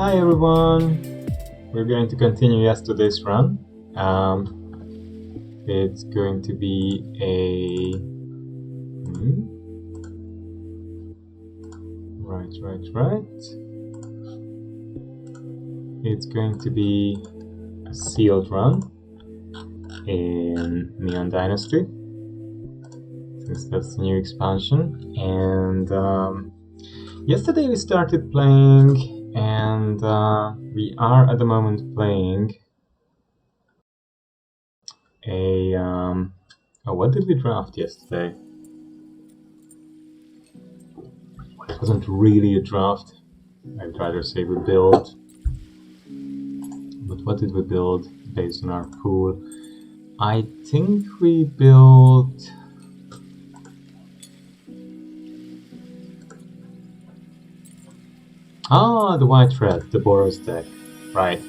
Hi everyone! We're going to continue yesterday's run. It's going to be a... Right. It's going to be a sealed run in Neon Dynasty, since that's the new expansion. And yesterday we started playing, and we are at the moment playing a... oh, what did we draft yesterday? It wasn't really a draft. I'd rather say we build. But what did we build based on our pool? I think we built... the white red, the Boros deck. Right.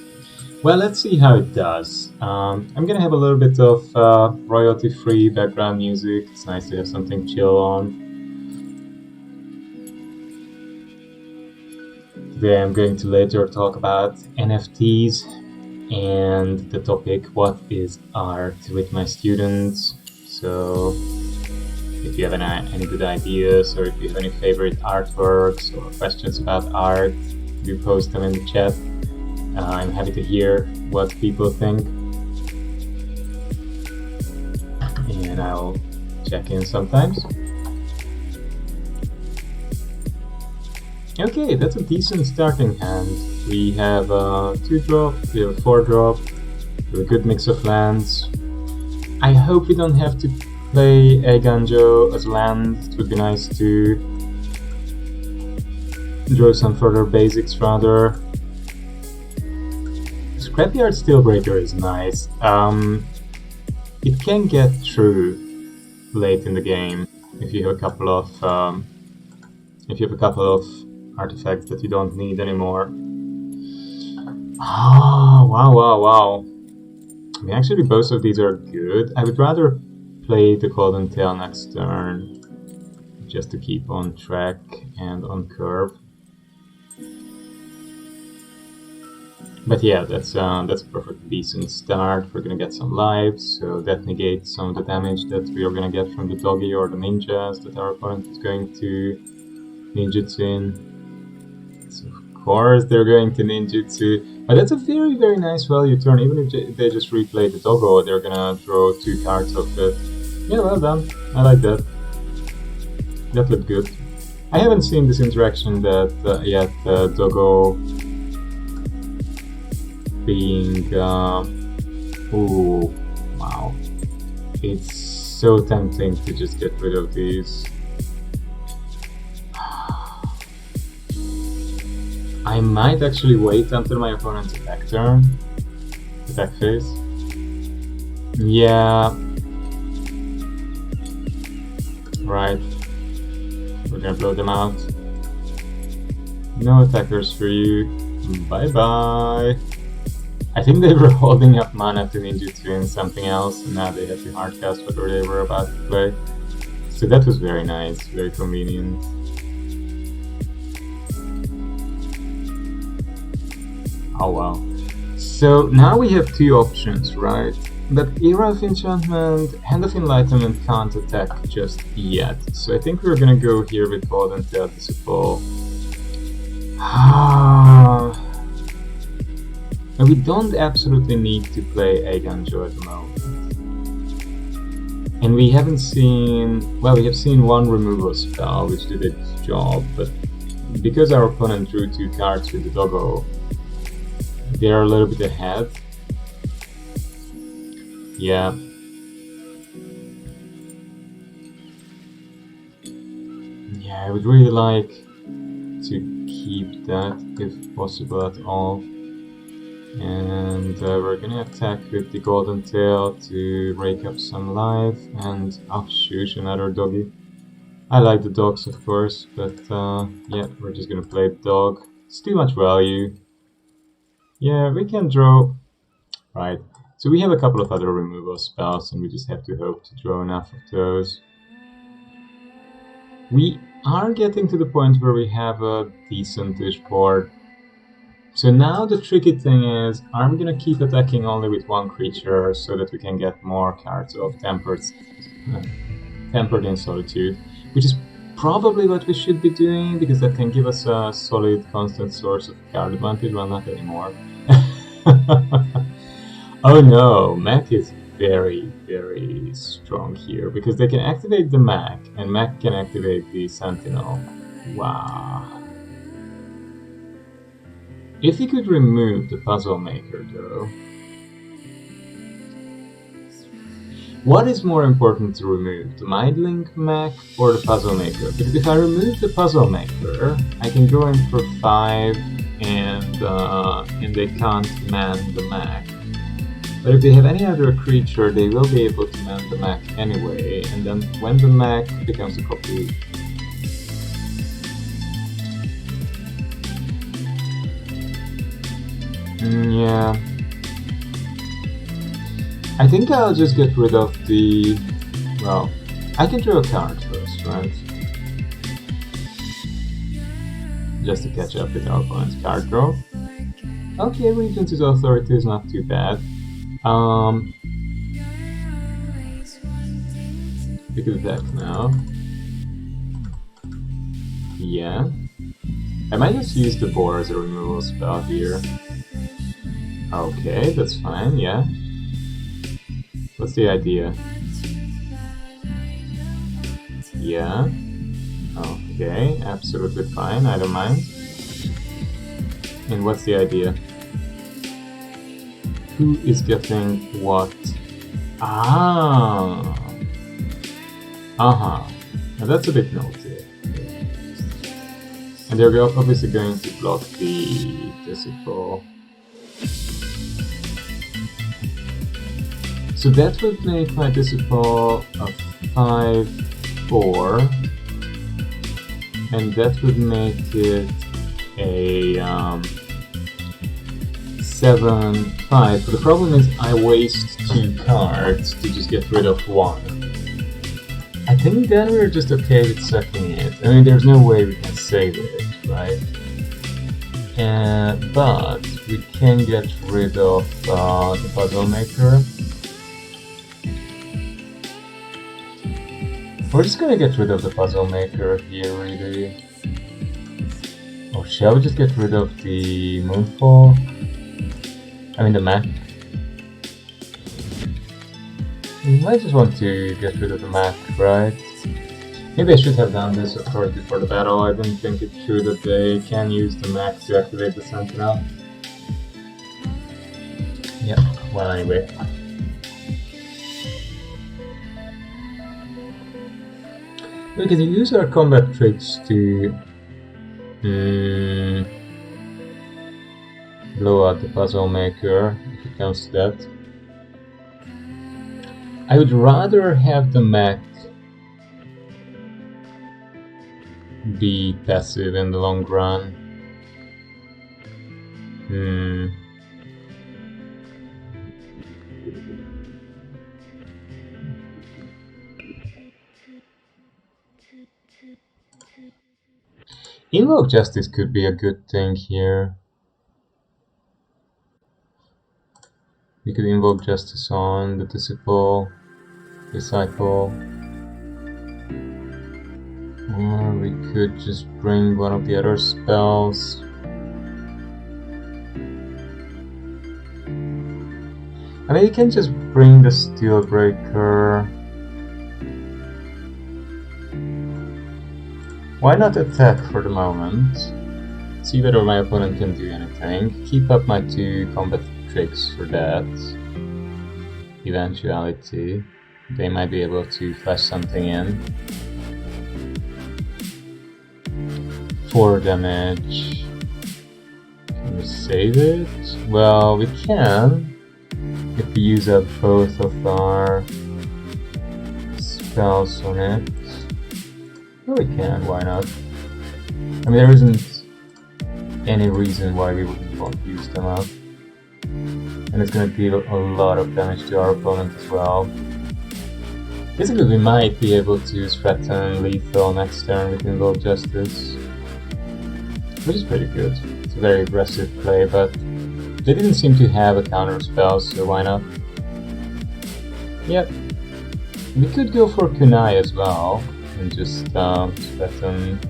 Well, let's see how it does. I'm gonna have a little bit of royalty-free background music. It's nice to have something chill on. Today I'm going to later talk about NFTs and the topic, what is art, with my students. So if you have any good ideas, or if you have any favorite artworks or questions about art, do post them in the chat. I'm happy to hear what people think, and I'll check in sometimes. Okay, that's a decent starting hand. We have a 2-drop, we have a 4-drop, we have a good mix of lands. I hope we don't have to play Eiganjo as land. It would be nice to draw some further basics rather. Scrapyard Steelbreaker is nice. It can get through late in the game if you have a couple of artifacts that you don't need anymore. Wow. I mean, actually both of these are good. I would rather play the Golden Tail next turn, just to keep on track and on curve. But yeah, that's a perfect decent start. We're gonna get some lives, so that negates some of the damage that we are gonna get from the doggy or the ninjas that our opponent is going to ninjutsu in. So of course they're going to ninjutsu, but that's a very, very nice value turn. Even if they just replay the doggo, they're gonna draw 2 cards of it. Yeah, well done. I like that. That looked good. I haven't seen this interaction that yet, doggo being... ooh, wow. It's so tempting to just get rid of these. I might actually wait until my opponent's attack turn. Attack phase. Yeah. Right. We're gonna blow them out. No attackers for you. Bye bye. I think they were holding up mana to ninjutsu in something else, and now they had to hardcast whatever they were about to play. So that was very nice, very convenient. Oh wow. So now we have 2 options, right? But Era of Enchantment, Hand of Enlightenment can't attack just yet. So I think we're gonna go here with Golden Tail Disciple. And we don't absolutely need to play Eiganjo at the moment. And we haven't seen... well, we have seen 1 removal spell, which did its job, but because our opponent drew 2 cards with the doggo, they're a little bit ahead. Yeah. Yeah, I would really like to keep that if possible at all. And we're gonna attack with the Golden Tail to rake up some life, and oh shoot, another doggy. I like the dogs, of course, but yeah, we're just gonna play the dog. It's too much value. Yeah, we can draw. Right, so we have a couple of other removal spells, and we just have to hope to draw enough of those. We are getting to the point where we have a decent-ish board. So now the tricky thing is, I'm gonna keep attacking only with one creature so that we can get more cards of Tempered in Solitude, which is probably what we should be doing, because that can give us a solid, constant source of card advantage. Well, not anymore. Oh no, Mac is very, very strong here, because they can activate the Mac, and Mac can activate the Sentinel. Wow. If he could remove the Puzzle Maker, though... What is more important to remove, the Mindlink Mac or the Puzzle Maker? Because if I remove the Puzzle Maker, I can go in for 5 and they can't man the Mac. But if they have any other creature, they will be able to man the Mac anyway, and then when the Mac becomes a copy... yeah... I think I'll just get rid of the... well, I can draw a card first, right? Just to catch up with our opponent's card draw. Okay, Regency's Authority is not too bad. We could attack now. Yeah. I might just use the Boar as a removal spell here. Okay, that's fine, yeah. What's the idea? Yeah. Okay, absolutely fine, I don't mind. And what's the idea? Who is getting what? Ah! Uh-huh. Now that's a bit naughty. And they're obviously going to block the Disciple. So that would make my Disciple a 5/4, and that would make it a 7/5. But the problem is I waste 2 cards to just get rid of 1. I think then we're just okay with sucking it. I mean, there's no way we can save it, right? But we can get rid of the Puzzle Maker. We're just gonna get rid of the Puzzle Maker here, really. Or shall we just get rid of the Moonfall? I mean the Mac. We might just want to get rid of the Mac, right? Maybe I should have done this, of course, before the battle. I didn't think it through that they can use the Mac to activate the Sentinel. Yeah, well, anyway. We can use our combat tricks to blow out the Puzzle Maker, if it comes to that. I would rather have the Mac be passive in the long run. Invoke Justice could be a good thing here. We could invoke Justice on the Disciple, Disciple. Or we could just bring one of the other spells. I mean, you can just bring the Steelbreaker. Why not attack for the moment? See whether my opponent can do anything. Keep up my 2 combat tricks for that eventuality. They might be able to flash something in. 4 damage. Can we save it? Well, we can if we use up both of our spells on it. Well, we can, why not? I mean, there isn't any reason why we wouldn't want to use them up. And it's gonna deal a lot of damage to our opponent as well. Basically, we might be able to threaten lethal next turn with Invoke Justice. which is pretty good. It's a very aggressive play, but they didn't seem to have a counter spell, so why not? Yep. We could go for kunai as well, and just let them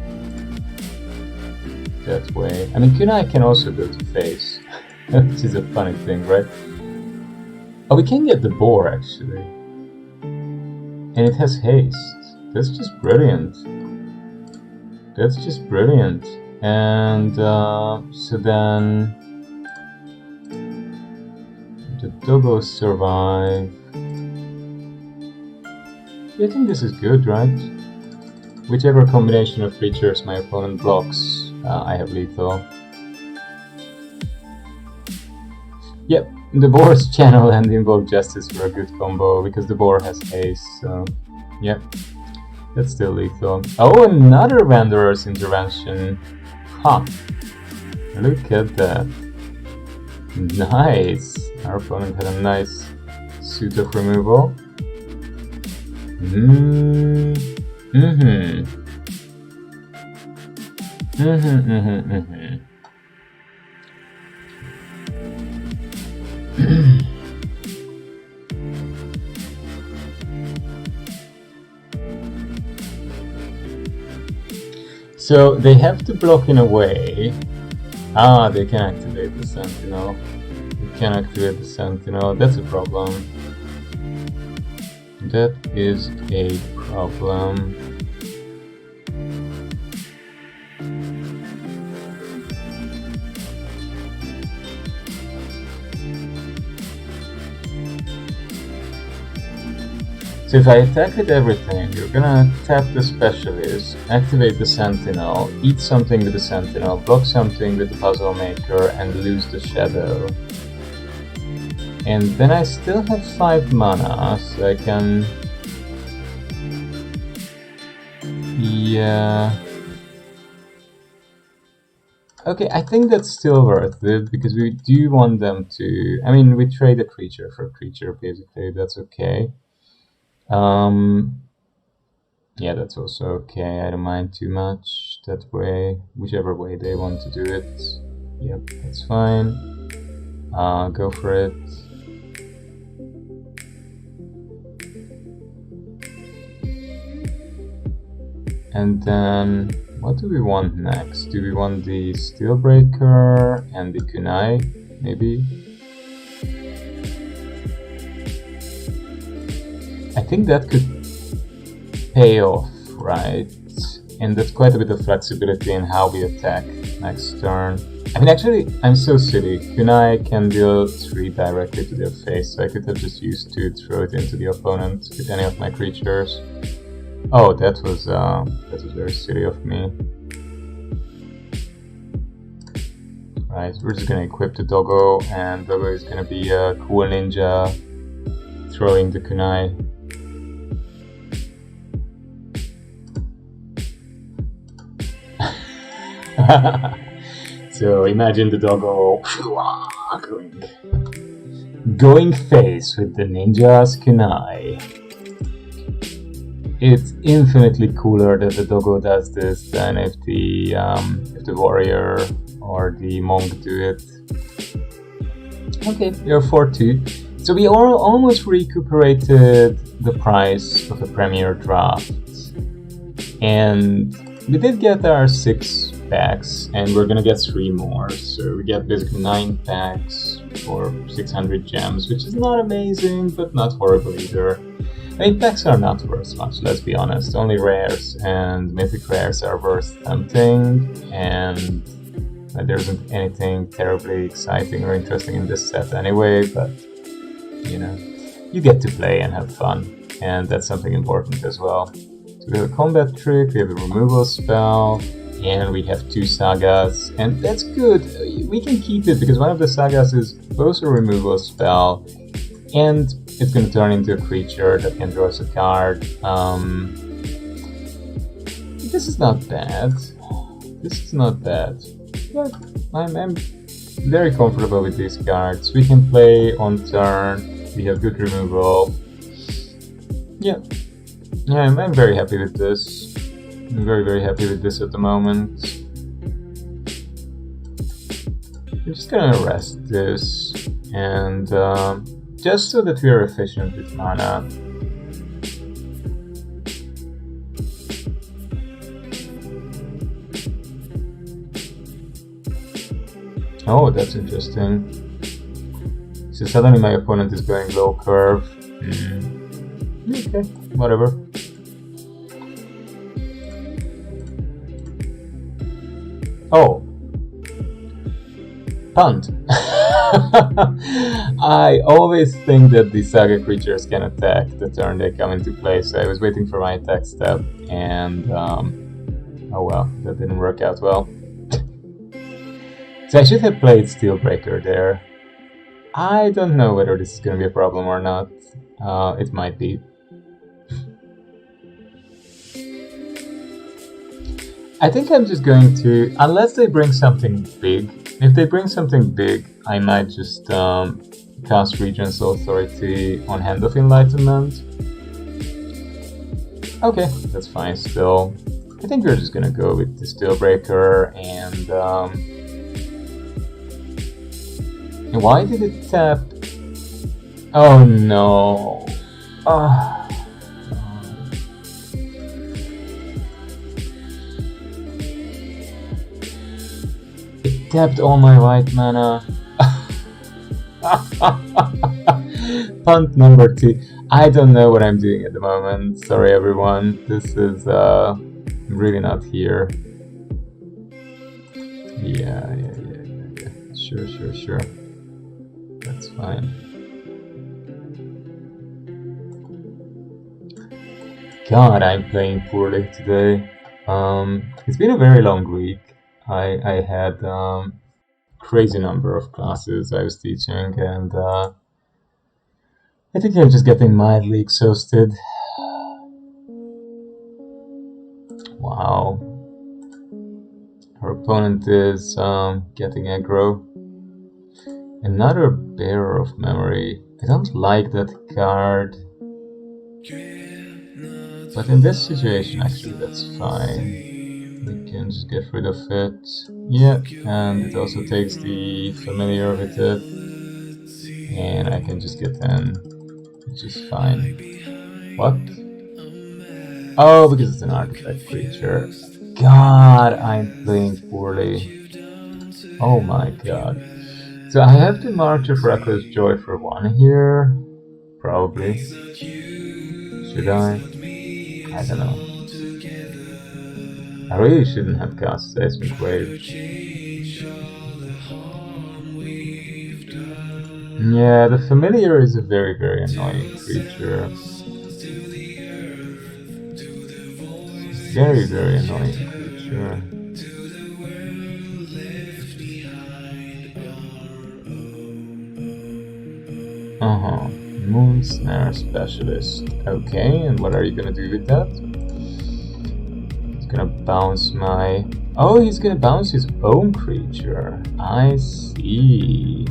that way. I mean, kunai can also go to face, which is a funny thing, right? Oh, we can get the boar, actually. And it has haste. That's just brilliant. That's just brilliant. And so then the doggos survive. I think this is good, right? Whichever combination of creatures my opponent blocks, I have lethal. Yep, the Boros channel and the Invoke Justice were a good combo because the boar has haste, so yep, that's still lethal. Oh, another Wanderer's Intervention! Huh, look at that. Nice! Our opponent had a nice suit of removal. So they have to block in a way. Ah, they can activate the Sentinel. They can activate the Sentinel. That's a problem. That is a problem. So if I attack with everything, you're gonna tap the Specialist, activate the Sentinel, eat something with the Sentinel, block something with the Puzzle Maker, and lose the Shadow. And then I still have 5 mana, so I can... Yeah... Okay, I think that's still worth it, because we do want them to... I mean, we trade a creature for a creature, basically, that's okay. Yeah, that's also okay, I don't mind too much that way, whichever way they want to do it. Yep, that's fine. Go for it. And then, what do we want next? Do we want the Steelbreaker and the kunai, maybe? I think that could pay off, right? And there's quite a bit of flexibility in how we attack next turn. I mean, actually, I'm so silly. Kunai can deal 3 directly to their face, so I could have just used 2 to throw it into the opponent with any of my creatures. Oh, that was very silly of me. Right, we're just gonna equip the doggo, and doggo is gonna be a cool ninja throwing the kunai. So imagine the doggo going face with the ninja's kunai. It's infinitely cooler that the doggo does this than if the warrior or the monk do it. Okay, we are 4-2. So we almost recuperated the price of a premier draft. And we did get our 6 packs, and we're gonna get 3 more. So we get basically 9 packs for 600 gems, which is not amazing, but not horrible either. I mean, packs are not worth much, let's be honest. Only rares and mythic rares are worth something, and there isn't anything terribly exciting or interesting in this set anyway, but, you know, you get to play and have fun, and that's something important as well. So we have a combat trick, we have a removal spell, and we have 2 sagas, and that's good. We can keep it, because one of the sagas is both a removal spell, and it's going to turn into a creature that can draw us a card. This is not bad. This is not bad. Yeah, I'm very comfortable with these cards. We can play on turn. We have good removal. Yeah, I'm very happy with this. I'm very happy with this at the moment. I'm just gonna rest this, and just so that we are efficient with mana. Oh, that's interesting. So suddenly my opponent is going low curve. Okay, whatever. Oh. Punt. I always think that the saga creatures can attack the turn they come into play, so I was waiting for my attack step, and oh well, that didn't work out well. So I should have played Steelbreaker there. I don't know whether this is going to be a problem or not. It might be. I think I'm just going to, unless they bring something big. If they bring something big, I might just cast Regent's Authority on Hand of Enlightenment. Okay, that's fine still. I think we're just gonna go with the Steelbreaker, and why did it tap? Oh no. It tapped all my white mana. Punt number 2. I don't know what I'm doing at the moment. Sorry everyone. This is really not here. Yeah. Sure. That's fine. God, I'm playing poorly today. It's been a very long week. I had crazy number of classes I was teaching, and I think I'm just getting mildly exhausted. Wow. Her opponent is getting aggro. Another Bearer of Memory. I don't like that card. But in this situation, actually, that's fine. We can just get rid of it. Yeah, and it also takes the Familiar with it. And I can just get in, which is fine. What? Oh, because it's an artifact creature. God, I'm playing poorly. Oh my god. So I have to march of Reckless Joy for 1 here. Probably. Should I? I don't know. I really shouldn't have cast Seismic Wave. Yeah, the Familiar is a very, very annoying creature. Very, very annoying creature. Moon Snare Specialist. Okay, and what are you gonna do with that? He's gonna bounce my... Oh, he's gonna bounce his own creature. I see.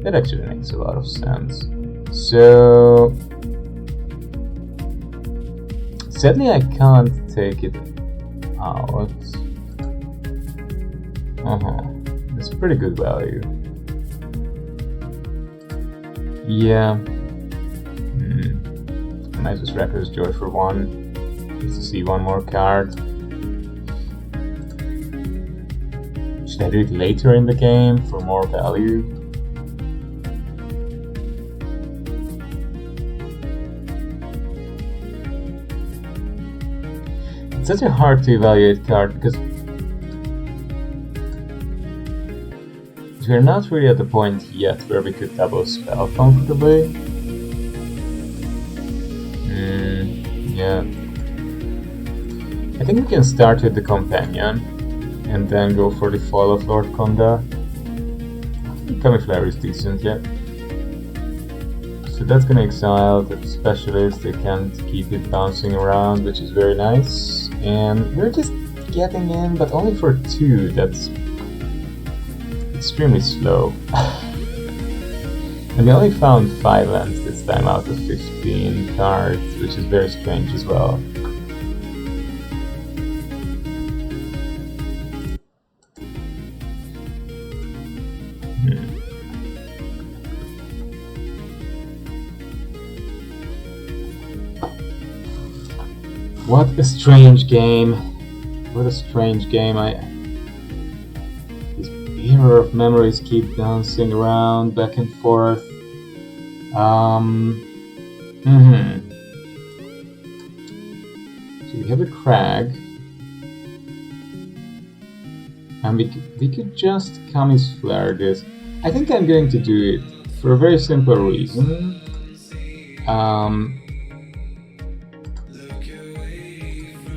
That actually makes a lot of sense. So... sadly I can't take it out. That's pretty good value. Yeah. I might just Reckless Joy for 1, just to see 1 more card. Should I do it later in the game for more value? It's such a hard to evaluate card because we're not really at the point yet where we could double spell comfortably. Yeah. I think we can start with the Companion and then go for the Fall of Lord Konda. Camouflage is decent, yeah. So that's gonna exile the Specialist. They can't keep it bouncing around, which is very nice. And we're just getting in, but only for 2. That's extremely slow. And we only found 5 lands this time out of 15 cards, which is very strange as well. What a strange game. What a strange game. This mirror of memories keep bouncing around back and forth. So we have a crag. And we could just Kami's Flare this. I think I'm going to do it for a very simple reason.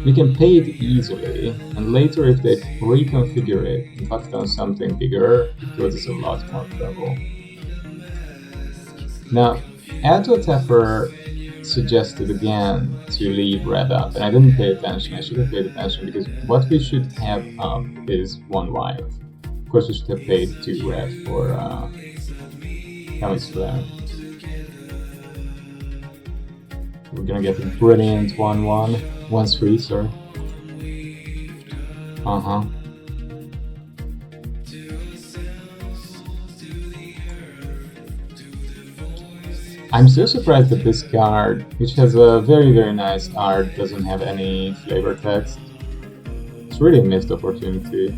We can pay it easily, and later if they reconfigure it and put down something bigger, it causes a lot more trouble. Now, Autotapper suggested again to leave red up, and I didn't pay attention. I should have paid attention, because what we should have up is 1 white. Of course, we should have paid 2 red for Kami's Flare. We're gonna get a brilliant 1-1. 1-3, sorry. I'm so surprised that this card, which has a very, very nice art, doesn't have any flavor text. It's really a missed opportunity.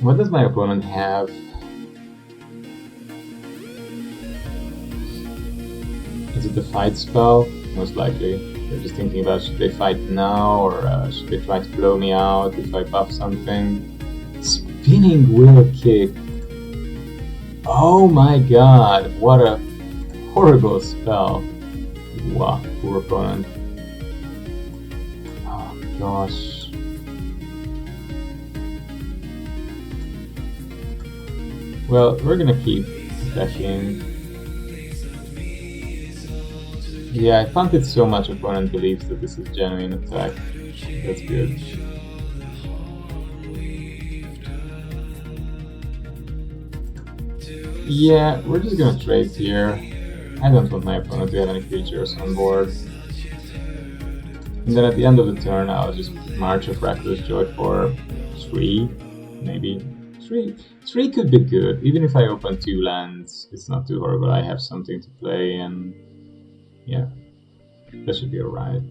What does my opponent have? Is it the fight spell? Most likely. They're just thinking about, should they fight now, or should they try to blow me out if I buff something? Spinning Wheel Kick! Oh my god, what a horrible spell. Wow, poor opponent. Oh gosh. Well, we're gonna keep attacking. Yeah, I punted so much opponent believes that this is genuine attack. That's good. Yeah, we're just gonna trade here. I don't want my opponent to have any creatures on board. And then at the end of the turn, I'll just March of Reckless Joy for 3, maybe. 3 could be good. Even if I open 2 lands, it's not too horrible. I have something to play, and yeah, that should be alright.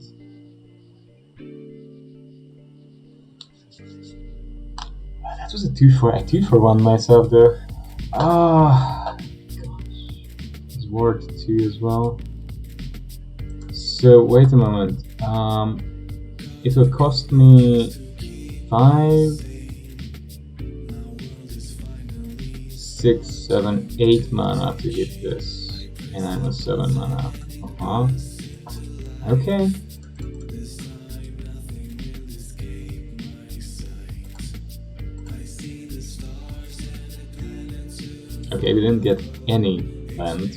That was a 2-for-1 myself though. Ah, gosh. It's worth 2 as well. So wait a moment. It will cost me 5, 6, 7, 8 mana to hit this, and I'm a 7 mana. Okay. Okay, we didn't get any land.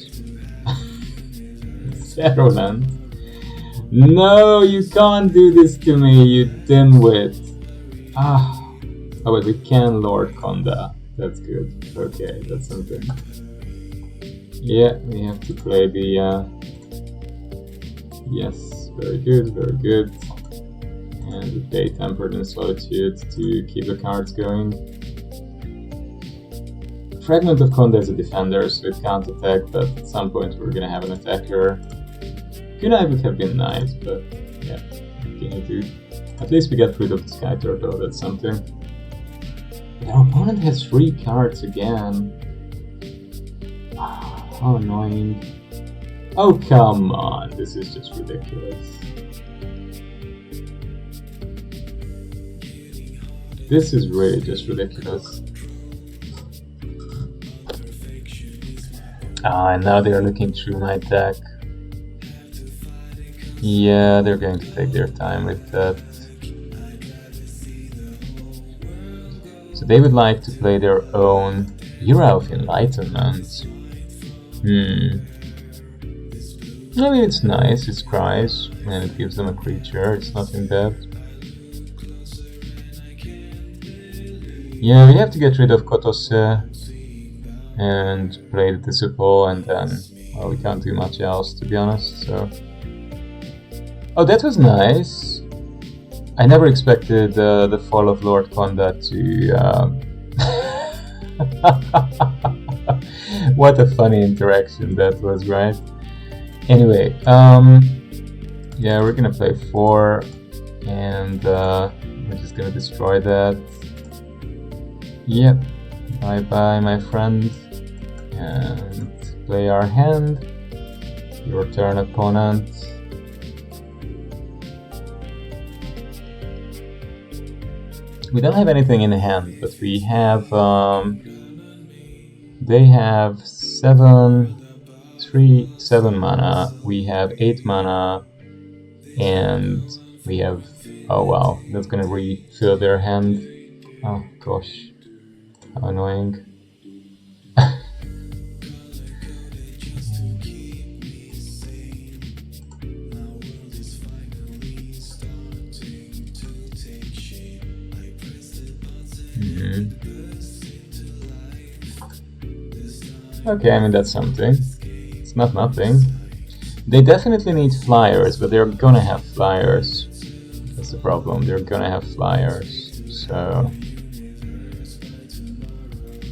0 land. No, you can't do this to me, you dimwit. Oh, but we can Lord Konda. That's good. Okay, that's something. Yeah, we have to play the... Yes, very good, very good. And we play Tempered in Solitude to keep the cards going. Fragment of Konda is a defender, so it can't attack, but at some point we're gonna have an attacker. Kunai would have been nice, but yeah, what can you do? At least we got rid of the Sky Turtle, that's something. But our opponent has 3 cards again. How annoying. Oh, come on, this is just ridiculous. This is really just ridiculous. And now they're looking through my deck. Yeah, they're going to take their time with that. So they would like to play their own Era of Enlightenment. I mean, it's nice, it's cries, and it gives them a creature, it's nothing bad. Yeah, we have to get rid of Kotose and play the Disciple, and then, well, we can't do much else, to be honest, so... Oh, that was nice! I never expected the fall of Lord Conda to. What a funny interaction that was, right? Anyway, yeah, we're gonna play 4, and we're just gonna destroy that. Yep, bye bye, my friend. And play our hand. Your turn, opponent. We don't have anything in hand, but we have. They have 7 mana. We have 8 mana, and we have. Oh wow, that's gonna refill their hand. Oh gosh, how annoying. Okay, I mean that's something. It's not nothing. They definitely need flyers, but they're gonna have flyers. That's the problem. They're gonna have flyers. So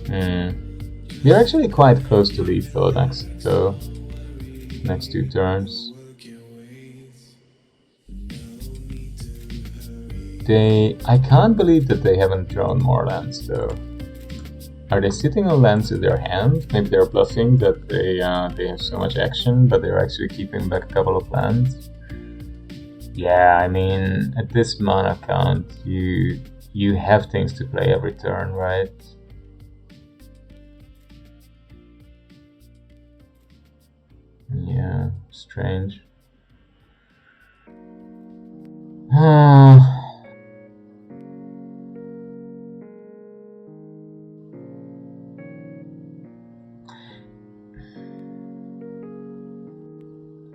they're actually quite close to lethal next 2 turns. I can't believe that they haven't drawn more lands though. Are they sitting on lands in their hand? Maybe they're bluffing that they have so much action, but they're actually keeping back a couple of lands. Yeah, I mean, at this mana count, you have things to play every turn, right? Yeah, strange.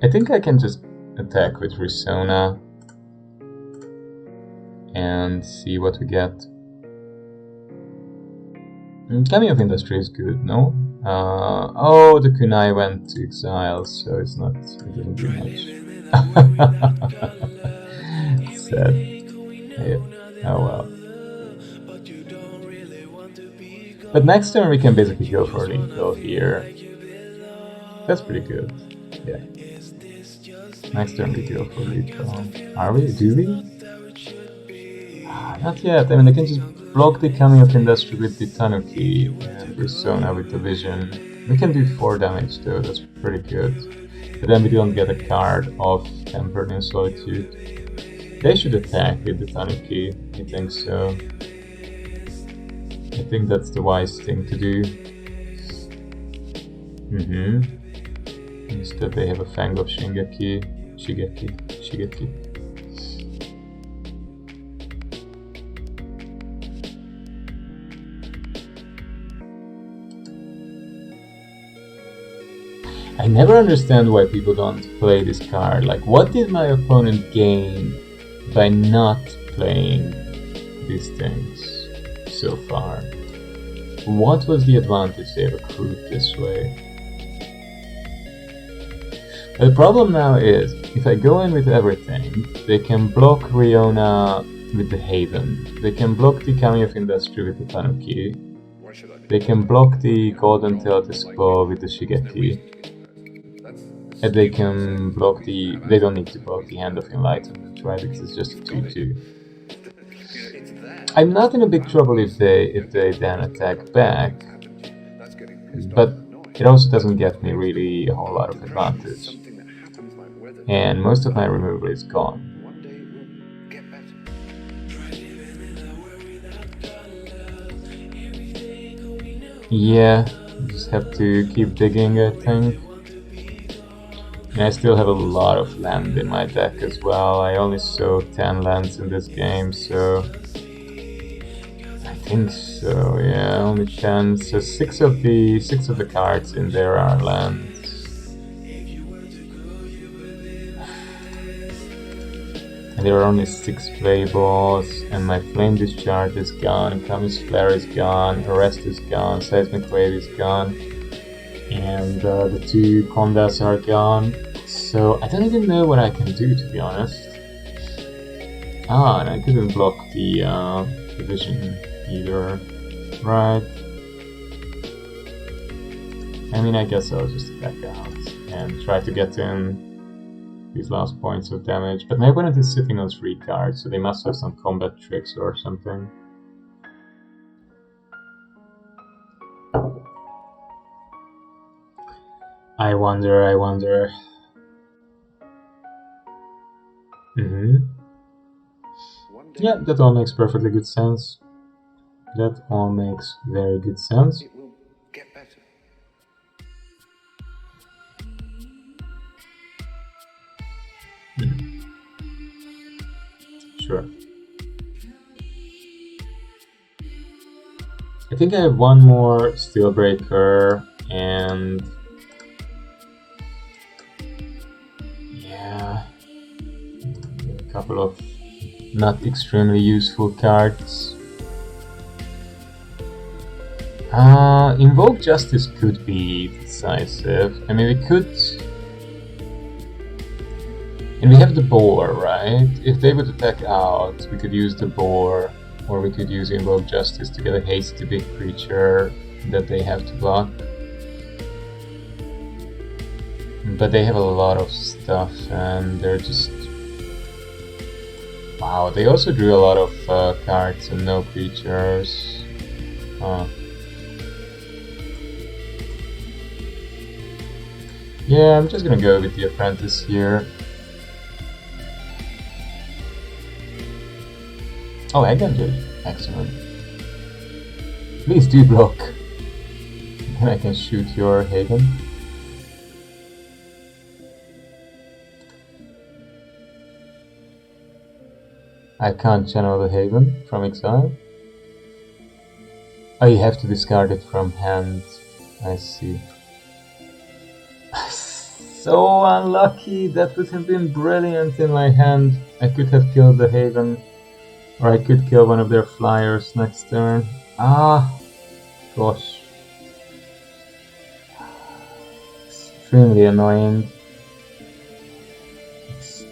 I think I can just attack with Risona and see what we get. Coming of Industry is good, no? Oh, the Kunai went to exile, so it doesn't do much. Sad. Yeah. Oh well. But next turn we can basically go for lethal here. That's pretty good. Yeah. Next turn we go for lethal. Are we? Do we? Not yet. I mean, I can just block the Coming of Industry with the Tanuki and Persona with the Vision. We can do 4 damage though, that's pretty good. But then we don't get a card of Tempered in Solitude. They should attack with the Tanuki, I think so. I think that's the wise thing to do. Instead they have a Fang of Shigeki. I never understand why people don't play this card. Like, what did my opponent gain by not playing these things so far? What was the advantage they've accrued this way? The problem now is, if I go in with everything, they can block Riona with the Haven. They can block the Kami of Industry with the Tanuki. They can block the Golden Tail Dispo with the Shigeki. And they can block the... They don't need to block the Hand of Enlightenment, right? Because it's just a 2-2. I'm not in a big trouble if they then attack back. But it also doesn't get me really a whole lot of advantage. And most of my removal is gone. Yeah, just have to keep digging, I think. And I still have a lot of land in my deck as well. I only saw 10 lands in this game, so... I think so, yeah, only 10. So 6 of the cards in there are lands. And there are only 6 playballs, and my Flame Discharge is gone, Kami's Flare is gone, Arrest is gone, Seismic Wave is gone, and the 2 Kondas are gone. So I don't even know what I can do, to be honest. Ah, and I couldn't block the vision either. Right. I mean, I guess I'll just attack out and try to get in these last points of damage. But my opponent is sitting on 3 cards, so they must have some combat tricks or something. I wonder. Yeah, that all makes perfectly good sense. That all makes very good sense. It will get better. Sure. I think I have one more Steelbreaker and yeah, a couple of not extremely useful cards. Invoke Justice could be decisive. I mean, we could... And we have the Boar, right? If they would attack out, we could use the Boar, or we could use Invoke Justice to get a hasty big creature that they have to block. But they have a lot of stuff, and they're just... Wow, they also drew a lot of cards and no creatures. Yeah, I'm just gonna go with the Apprentice here. Oh, I can do it. Excellent. Please do block. Then I can shoot your Haven. I can't channel the Haven from exile. Oh, you have to discard it from hand. I see. So unlucky! That would have been brilliant in my hand. I could have killed the Haven. Or I could kill one of their flyers next turn. Ah! Gosh. Extremely annoying.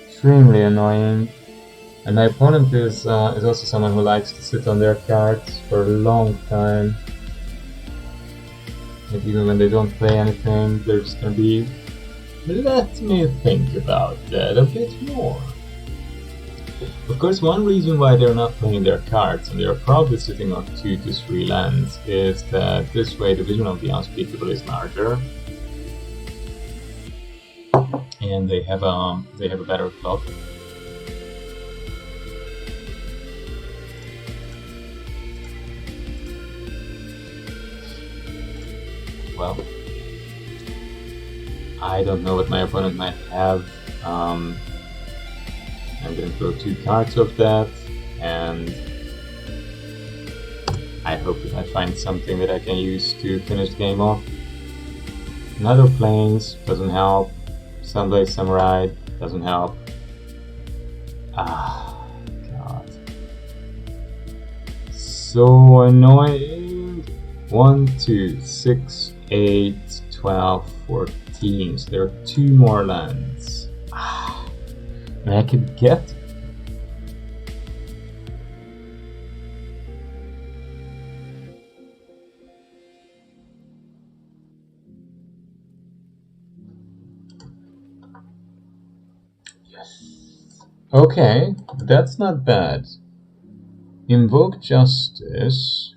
Extremely annoying. And my opponent is also someone who likes to sit on their cards for a long time. And even when they don't play anything, they're just gonna be... Let me think about that a bit more. Of course, one reason why they're not playing their cards and they're probably sitting on 2 to 3 lands is that this way the vision of the unspeakable is larger. And they have a better clock. Well, I don't know what my opponent might have. I'm gonna throw 2 cards of that, and I hope that I find something that I can use to finish the game off. Another Plains doesn't help. Sunblade Samurai doesn't help. Ah, God. So annoying. 1, 2, 6, 8, 12, 14. So there are 2 more lands. And I could get... Yes. Okay, that's not bad. Invoke Justice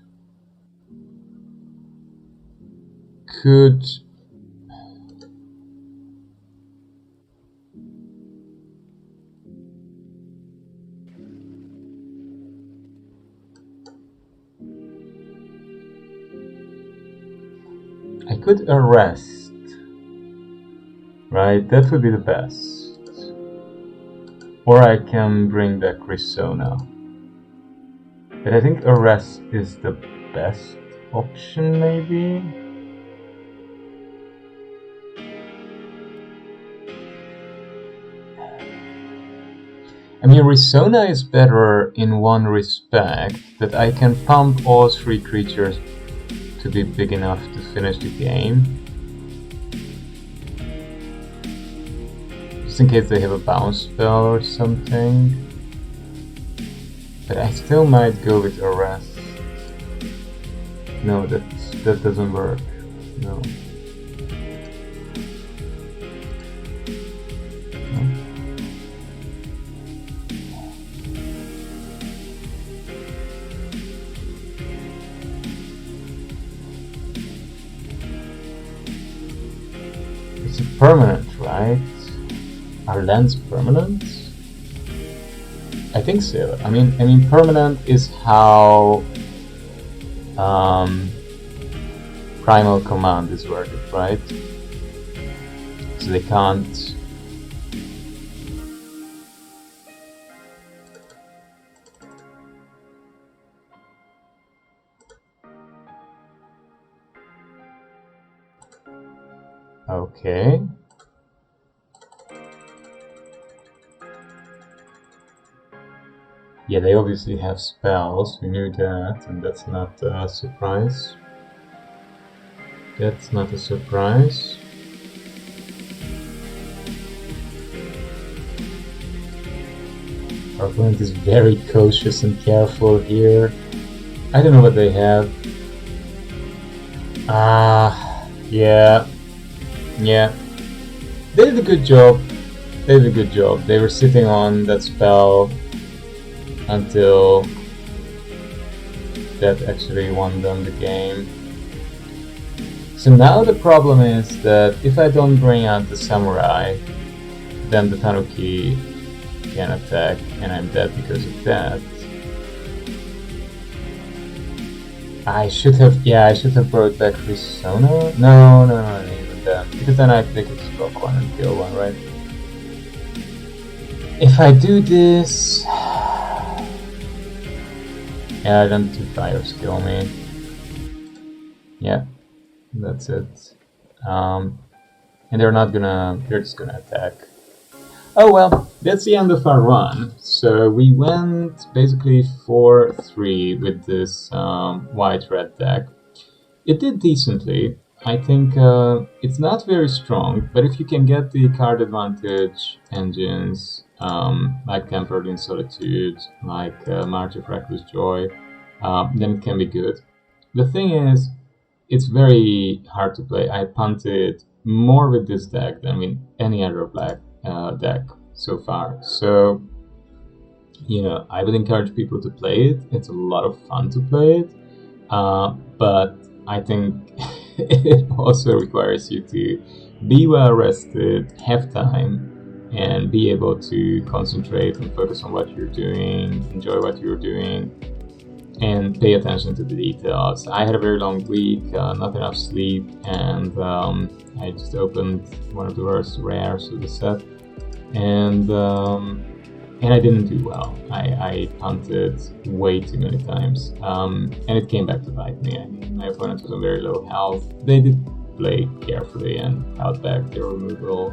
could... I could arrest, right? That would be the best. Or I can bring back Risona. But I think arrest is the best option, maybe? I mean, Risona is better in one respect, that I can pump all 3 creatures to be big enough to finish the game. Just in case they have a bounce spell or something. But I still might go with arrest. No, that doesn't work. No. It's a permanent, right? Are lands permanent? I think so. I mean, permanent is how primal command is worded, right? So they can't. Okay. Yeah, they obviously have spells, we knew that, and that's not a surprise. That's not a surprise. Our opponent is very cautious and careful here. I don't know what they have. Yeah. Yeah. They did a good job. They did a good job. They were sitting on that spell until that actually won them the game. So now the problem is that if I don't bring out the samurai, then the tanuki can attack and I'm dead because of that. I should have brought back Risona. No, even then. Because then they could just block one and kill one, right? If I do this... Yeah, then 2 fires kill me. Yeah, that's it. And they're just gonna attack. Oh well, that's the end of our run. So we went basically 4-3 with this white-red deck. It did decently. I think it's not very strong, but if you can get the card advantage engines, like Tempered in Solitude, like March of Reckless Joy, then it can be good. The thing is, it's very hard to play. I punted more with this deck than with any other black deck so far. So, I would encourage people to play it. It's a lot of fun to play it, but I think it also requires you to be well rested, have time, and be able to concentrate and focus on what you're doing, enjoy what you're doing, and pay attention to the details. I had a very long week, not enough sleep, and I just opened one of the worst rares of the set, and I didn't do well. I punted way too many times, and it came back to bite me. I mean, my opponent was on very low health. They did play carefully and held back their removal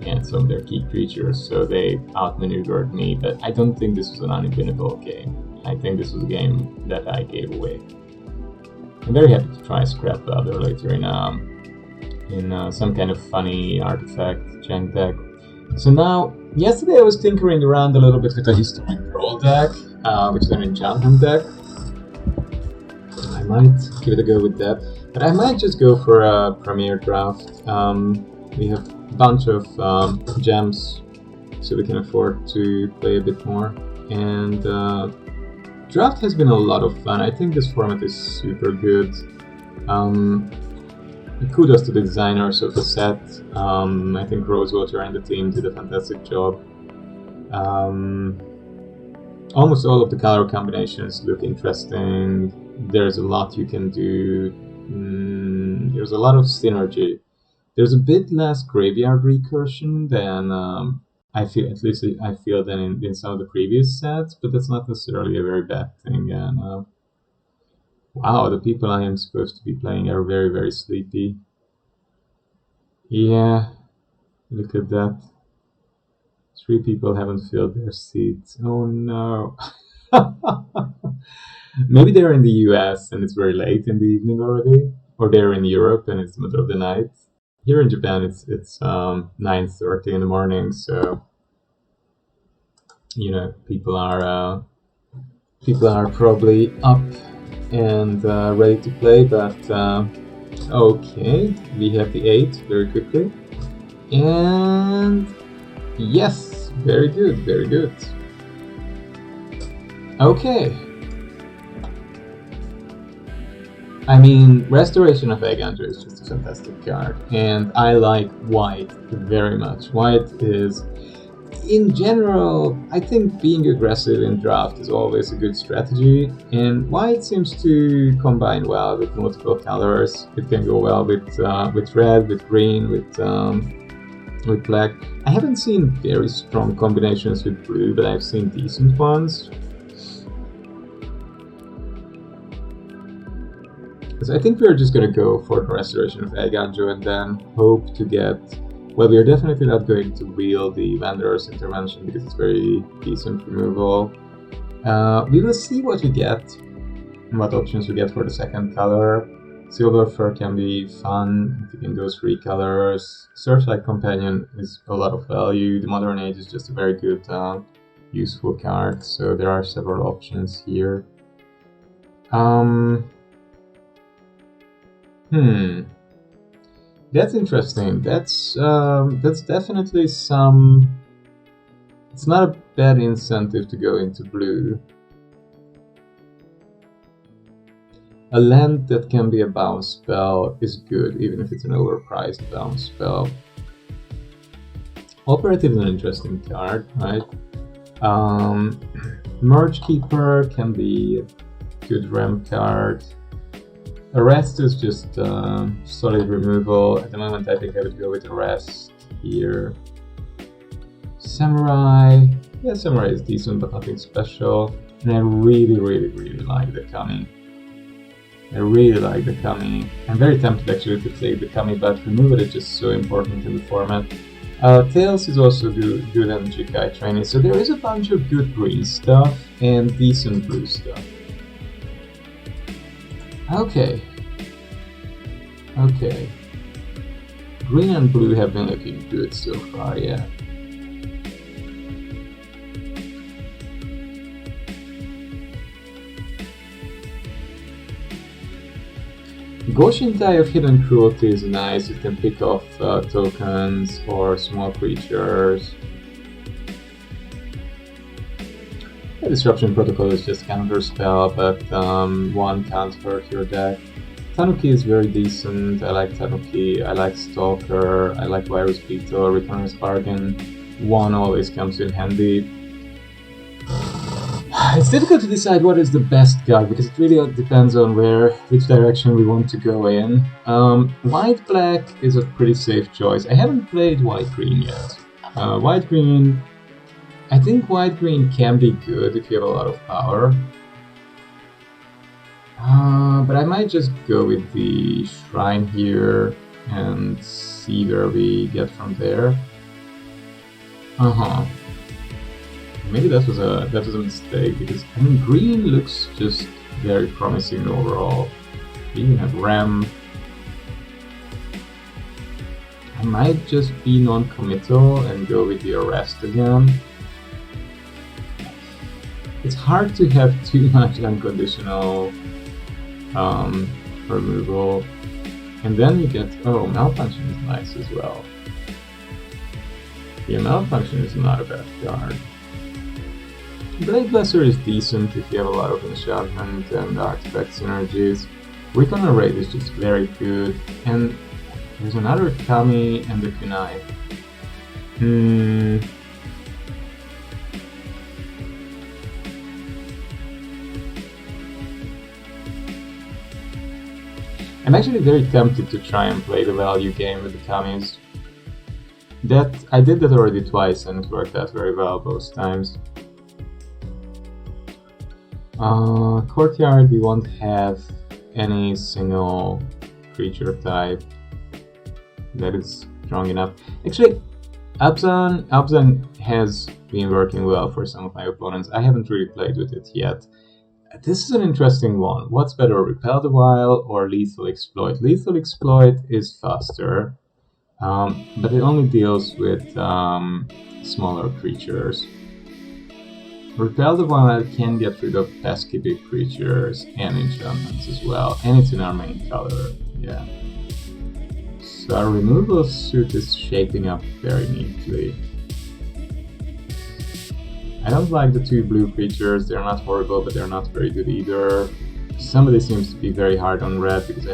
and some of their key creatures, so they outmaneuvered me, but I don't think this was an unwinnable game. I think this was a game that I gave away. I'm very happy to try Scrap Ladder later in some kind of funny artifact jank deck. So now, yesterday I was tinkering around a little bit with a Historic Brawl deck, which is an enchantment deck. I might give it a go with that, but I might just go for a Premier Draft. We have a bunch of gems, so we can afford to play a bit more. And Draft has been a lot of fun. I think this format is super good. Kudos to the designers of the set. I think Rosewater and the team did a fantastic job. Almost all of the color combinations look interesting. There's a lot you can do. There's a lot of synergy. There's a bit less graveyard recursion than I feel than in some of the previous sets, but that's not necessarily a very bad thing. And wow, the people I am supposed to be playing are very, very sleepy. Yeah, look at that. 3 people haven't filled their seats. Oh no. Maybe they're in the US and it's very late in the evening already, or they're in Europe and it's the middle of the night. Here in Japan, it's 9:30 in the morning, so people are people are probably up and ready to play, but okay, we have the 8 very quickly. And yes, very good, very good. Okay. I mean, Restoration of Egg Hunter is just a fantastic card, and I like white very much. White is, in general, I think being aggressive in draft is always a good strategy, and white seems to combine well with multiple colors. It can go well with red, with green, with black. I haven't seen very strong combinations with blue, but I've seen decent ones. So I think we're just gonna go for the Restoration of Eiganjo and then hope to get... Well, we are definitely not going to wheel the Wanderer's Intervention because it's very decent removal. We will see what we get and what options we get for the second color. Silver Fur can be fun if you can go 3 colors. Searchlight Companion is a lot of value. The Modern Age is just a very good, useful card, so there are several options here. That's interesting. That's definitely some... It's not a bad incentive to go into blue. A land that can be a bounce spell is good, even if it's an overpriced bounce spell. Operative is an interesting card, right? Merge Keeper can be a good ramp card. Arrest is just solid removal. At the moment I think I would go with Arrest here. Samurai. Yeah, Samurai is decent but nothing special. And I really like the Kami. I'm very tempted actually to take the Kami, but removal is just so important in the format. Tails is also good on Jikai training, so there is a bunch of good green stuff and decent blue stuff. Okay. Green and blue have been looking good so far, yeah. Goshintai of Hidden Cruelty is nice. You can pick off tokens or small creatures. The Disruption Protocol is just counter spell, but 1 can't hurt your deck. Tanuki is very decent. I like Tanuki, I like Stalker, I like Virus Beetle, Returner's Bargain. 1 always comes in handy. It's difficult to decide what is the best card because it really depends on which direction we want to go in. White-black is a pretty safe choice. I haven't played white-green yet. White-green... I think white-green can be good if you have a lot of power. But I might just go with the Shrine here and see where we get from there. Maybe that was a mistake because I mean green looks just very promising overall. We even have Ram. I might just be non-committal and go with the Arrest again. It's hard to have too much unconditional removal. And then you get... Oh, Malfunction is nice as well. Yeah, Malfunction is not a bad card. Blade Blesser is decent if you have a lot of enchantment and artifact synergies. Returner Raid is just very good. And there's another Kami and the Kunai. I'm actually very tempted to try and play the value game with the Kamis. I did that already twice and it worked out very well both times. Courtyard, we won't have any single creature type that is strong enough. Actually, Abzan has been working well for some of my opponents. I haven't really played with it yet. This is an interesting one. What's better, Repel the Wild or Lethal Exploit? Lethal Exploit is faster, but it only deals with smaller creatures. Repel the Wild can get rid of pesky big creatures and enchantments as well, and it's in our main color, yeah. So our removal suit is shaping up very neatly. I don't like the 2 blue creatures, they're not horrible, but they're not very good either. Somebody seems to be very hard on red because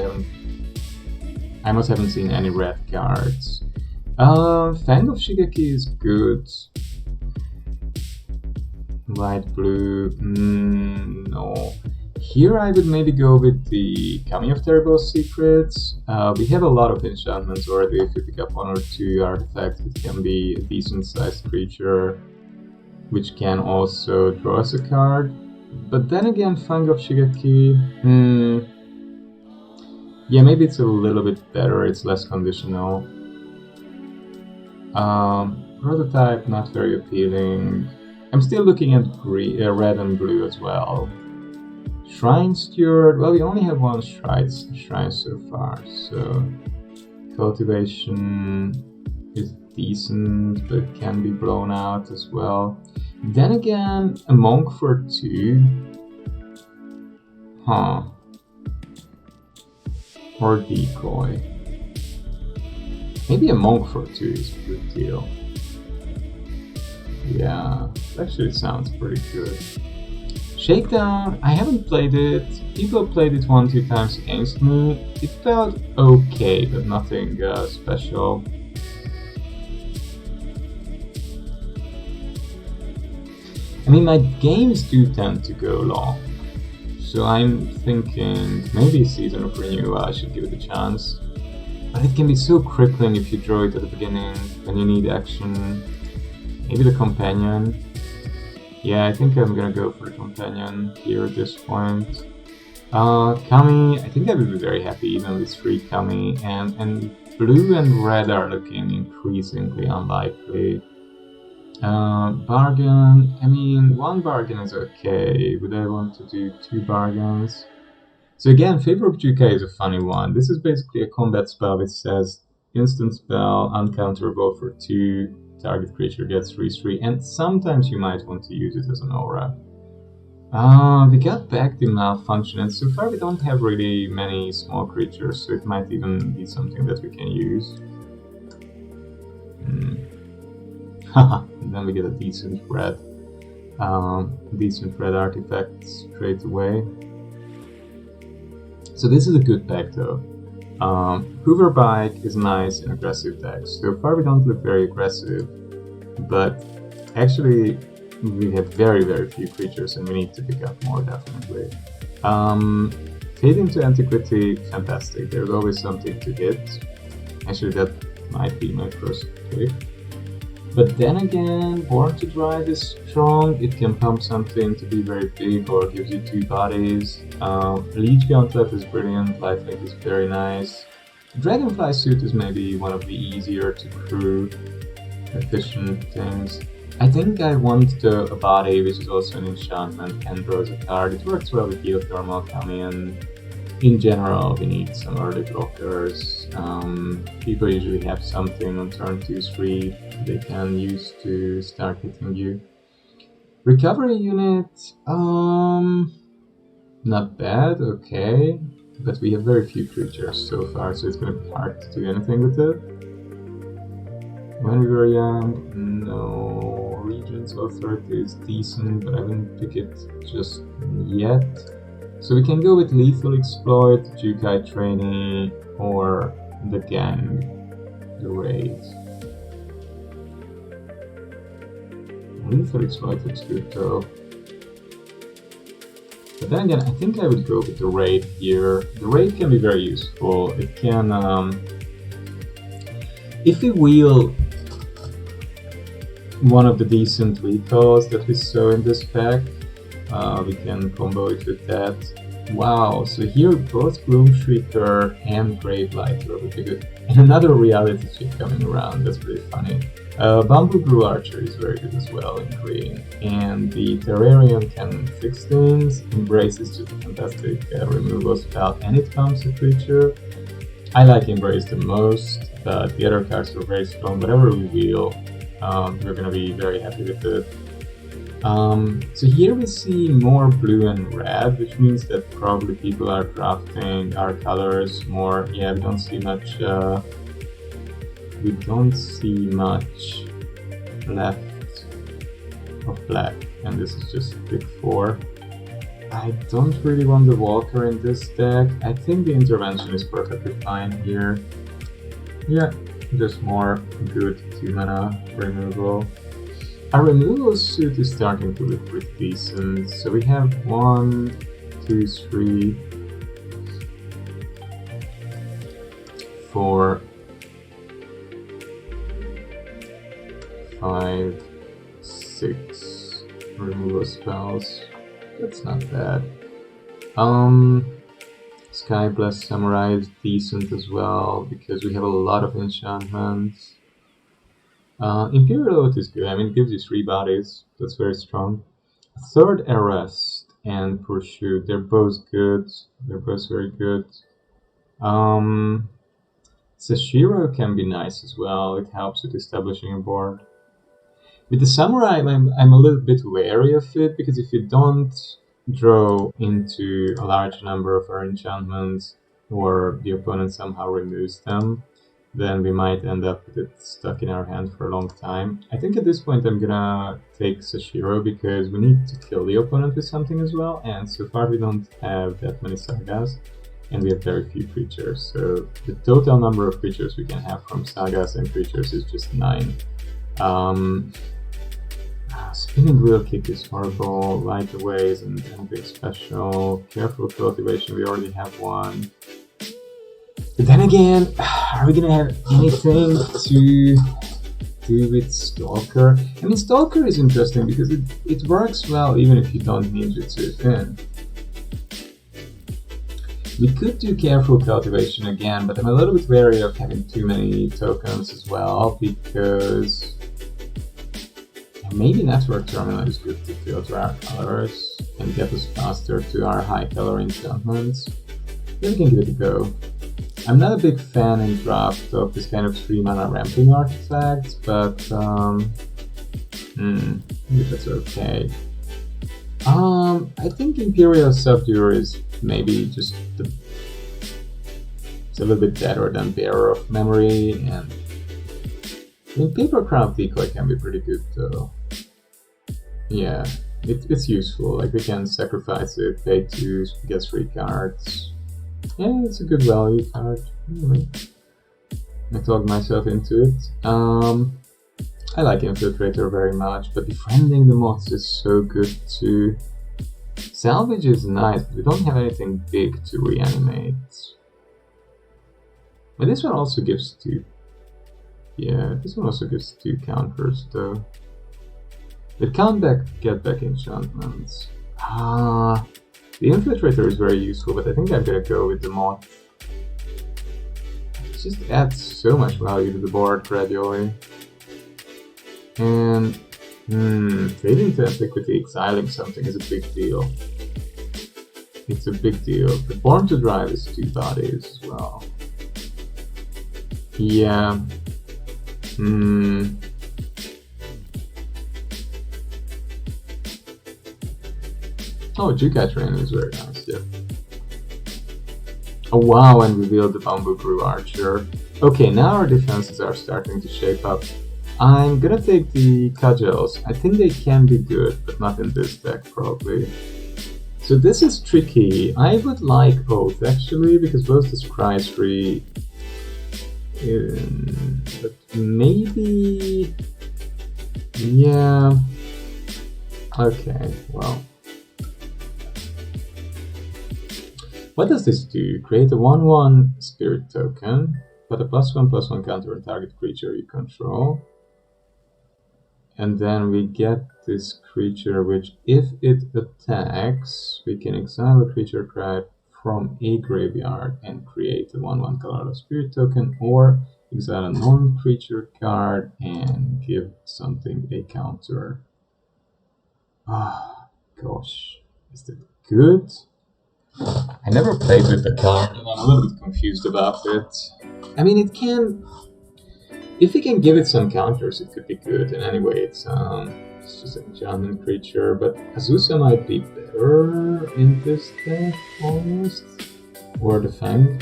I must haven't seen any red cards. Fang of Shigeki is good. White, blue, no. Here I would maybe go with the Kami of Terrible Secrets. We have a lot of enchantments already. If you pick up 1 or 2 artifacts, it can be a decent sized creature, which can also draw us a card. But then again, Fang of Shigeki, yeah, maybe it's a little bit better, it's less conditional. Prototype, not very appealing. I'm still looking at red and blue as well. Shrine Steward, well, we only have 1 shrine so far, so cultivation is decent, but can be blown out as well. Then again, a monk for 2. Huh. Or decoy. Maybe a monk for 2 is a good deal. Yeah, actually sounds pretty good. Shakedown, I haven't played it. People played it 1-2 times against me. It felt okay, but nothing special. I mean, my games do tend to go long, so I'm thinking maybe Season of Renewal, I should give it a chance. But it can be so crippling if you draw it at the beginning when you need action. Maybe the Companion. Yeah, I think I'm gonna go for the Companion here at this point. Kami, I think I would be very happy even with 3 Kami, and blue and red are looking increasingly unlikely. Bargain, I mean, 1 bargain is okay. Would I want to do 2 bargains? So again, Favor of Jukai is a funny one. This is basically a combat spell which says instant spell, uncounterable for 2, target creature gets 3/3, and sometimes you might want to use it as an aura. We got back the Malfunction, and so far we don't have really many small creatures, so it might even be something that we can use. And then we get a decent red artifact straight away. So this is a good deck though. Hoover Bike is nice in aggressive decks. So far we don't look very aggressive, but actually we have very few creatures and we need to pick up more definitely. Fade into Antiquity, fantastic. There's always something to hit. Actually that might be my first pick. But then again, Born to Drive is strong, it can pump something to be very big or gives you 2 bodies. Leech Gauntlet is brilliant, Lifelink is very nice. Dragonfly Suit is maybe one of the easier to crew, efficient things. I think I want the Abade, which is also an enchantment, and draws a card. It works well with Geothermal Kami, and in general we need some early blockers. People usually have something on turn 2-3 they can use to start hitting you. Recovery Unit, not bad, okay, but we have very few creatures so far, so it's gonna be hard to do anything with it. When we were young, no. Regent's Authority is decent, but I wouldn't pick it just yet. So we can go with Lethal Exploit, Jukai Trainee, or the Gang, the Raid. Lethal Exploit looks good though. But then again, I think I would go with the Raid here. The Raid can be very useful. It can, if we wheel one of the decent vehicles that we saw in this pack, we can combo it with that. Wow, so here both Gloomshrieker and Gravelighter would be good. And another reality check coming around, that's pretty funny. Bamboo Brew Archer is very good as well in green. And the Terrarium can fix things. Embrace is just a fantastic removal spell, and it pumps a creature. I like Embrace the most, but the other cards are very strong. Whatever we wheel, we're gonna be very happy with it. So here we see more blue and red, which means that probably people are drafting our colors more. Yeah, we don't see much. We don't see much left of black, and this is just pick 4. I don't really want the Walker in this deck. I think the intervention is perfectly fine here. Yeah, just more good 2-mana removal. Our removal suit is starting to look pretty decent. So we have 1, 2, 3, 4, 5, 6 removal spells. That's not bad. Sky Blast Samurai is decent as well because we have a lot of enchantments. Imperial Oath is good. I mean, it gives you 3 bodies. That's very strong. Third Arrest and Pursuit. They're both good. They're both very good. Sashiro can be nice as well. It helps with establishing a board. With the Samurai, I'm a little bit wary of it because if you don't draw into a large number of our enchantments or the opponent somehow removes them, then we might end up with it stuck in our hand for a long time. I think at this point I'm gonna take Sashiro because we need to kill the opponent with something as well, and so far we don't have that many sagas, and we have very few creatures, so the total number of creatures we can have from sagas and creatures is just 9. Spinning Wheel Kick is horrible, Light Away isn't anything special, Careful Cultivation, we already have one. But then again, are we gonna have anything to do with Stalker? I mean, Stalker is interesting because it works well even if you don't ninjutsu it in. We could do Careful Cultivation again, but I'm a little bit wary of having too many tokens as well because maybe Network Terminal is good to filter our colors and get us faster to our high color enchantments. Then we can give it a go. I'm not a big fan in draft of this kind of 3-mana ramping artifacts, but maybe that's okay. I think Imperial Subduer is maybe just it's a little bit better than Bearer of Memory, and I mean, Papercraft Decoy can be pretty good though. Yeah, it's useful, like we can sacrifice it, pay 2, get 3 cards. Yeah, it's a good value card. Anyway, I talked myself into it. I like Infiltrator very much, but Befriending the Moths is so good too. Salvage is nice, but we don't have anything big to reanimate. But this one also gives 2. Yeah, this one also gives 2 counters though. But can't get back enchantments. The Infiltrator is very useful, but I think I'm gonna go with the Moth. It just adds so much value to the board gradually. And fading to Antiquity, exiling something is a big deal. It's a big deal. But Born to Drive is 2 bodies as well. Yeah. Oh, Jukai Training is very nice, yeah. Oh wow, and revealed the Bamboo Brew Archer. Okay, now our defenses are starting to shape up. I'm gonna take the Cudgels. I think they can be good, but not in this deck probably. So this is tricky. I would like both actually, because both the Scry 3... but maybe... yeah... okay, well... what does this do? Create a 1/1 spirit token, put a +1/+1 counter on target creature you control. And then we get this creature which, if it attacks, we can exile a creature card from a graveyard and create a 1/1 colorless spirit token, or exile a non-creature card and give something a counter. Ah, gosh, is that good? I never played with the card and I'm a little bit confused about it. I mean, it can... if we can give it some counters, it could be good, and anyway, it's It's just an enchantment creature, but Azusa might be better in this deck, almost. Or the Fang.